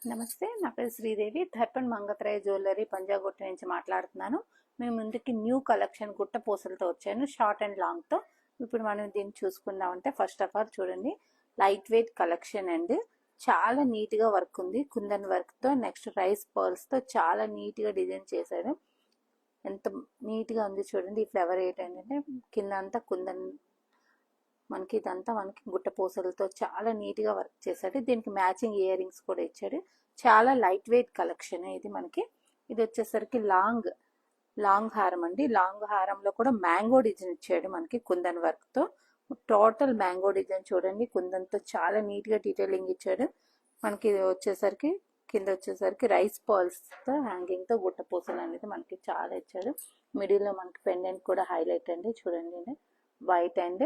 నమస్తే, నా పేరు శ్రీదేవి. దర్పణ్ మంగత్రాయ జ్యువెలరీ పంజాగుట్ట నుంచి మాట్లాడుతున్నాను. మేము ముందుకి న్యూ కలెక్షన్ గుట్ట పూసలతో వచ్చాను, షార్ట్ అండ్ లాంగ్తో. ఇప్పుడు మనం దీన్ని చూసుకుందామంటే ఫస్ట్ ఆఫ్ ఆల్ చూడండి, లైట్ వెయిట్ కలెక్షన్ అండ్ చాలా నీట్గా వర్క్ ఉంది. కుందన్ వర్క్తో, నెక్స్ట్ రైస్ పర్ల్స్తో చాలా నీట్గా డిజైన్ చేశారు. ఎంత నీట్గా ఉంది చూడండి. ఈ ఫ్లవర్ ఏంటంటే కింద అంతా కుందన్, మనకి ఇదంతా మనకి గుట్ట పూసలతో చాలా నీట్గా వర్క్ చేశాడు. దీనికి మ్యాచింగ్ ఇయర్ రింగ్స్ కూడా ఇచ్చాడు. చాలా లైట్ వెయిట్ కలెక్షన్ ఇది మనకి. ఇది వచ్చేసరికి లాంగ్ హారం అండి. లాంగ్ హారంలో కూడా మ్యాంగో డిజైన్ ఇచ్చాడు మనకి కుందన్ వర్క్తో. టోటల్ మ్యాంగో డిజైన్ చూడండి, కుందన్తో చాలా నీట్గా డీటెయిలింగ్ ఇచ్చాడు మనకి. ఇది వచ్చేసరికి కింద వచ్చేసరికి రైస్ పర్ల్స్తో హ్యాంగింగ్తో గుట్ట పూసలు అనేది మనకి చాలా ఇచ్చాడు. మిడిల్లో మనకి పెండెంట్ కూడా హైలైట్ అండి చూడండి, white and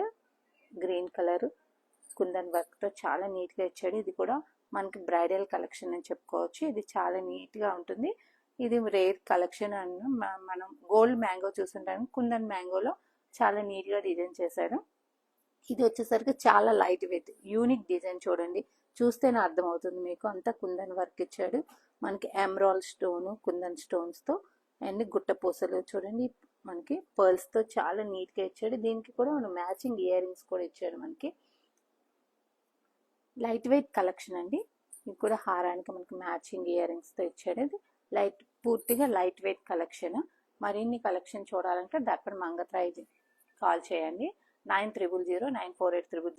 green colour kundan వర్క్తో చాలా నీట్గా ఇచ్చాడు. ఇది కూడా మనకి బ్రైడల్ కలెక్షన్ అని చెప్పుకోవచ్చు. ఇది చాలా నీట్గా ఉంటుంది. ఇది రేర్ కలెక్షన్ అని మనం గోల్డ్ మ్యాంగో చూస్తుంటాము, కుందన్ మ్యాంగోలో చాలా నీట్గా డిజైన్ చేశాడు. ఇది వచ్చేసరికి చాలా లైట్ వెయిట్ యూనిక్ డిజైన్ చూడండి, చూస్తేనే అర్థమవుతుంది మీకు. అంతా కుందన్ వర్క్ ఇచ్చాడు మనకి. ఎమరాల్డ్ స్టోను, కుందన్ స్టోన్స్తో అండ్ గుట్ట పూసలు చూడండి మనకి పర్ల్స్తో చాలా నీట్గా ఇచ్చాడు. దీనికి కూడా మనం మ్యాచింగ్ ఇయర్ రింగ్స్ కూడా ఇచ్చాడు మనకి. లైట్ వెయిట్ కలెక్షన్ అండి. ఇది కూడా హారానికి మనకి మ్యాచింగ్ ఇయర్ రింగ్స్తో ఇచ్చాడు. ఇది పూర్తిగా లైట్ వెయిట్ కలెక్షన్. మరిన్ని కలెక్షన్ చూడాలంటే దర్పణ్ మంగత్రాయ్ కాల్ చేయండి. 9300 94800.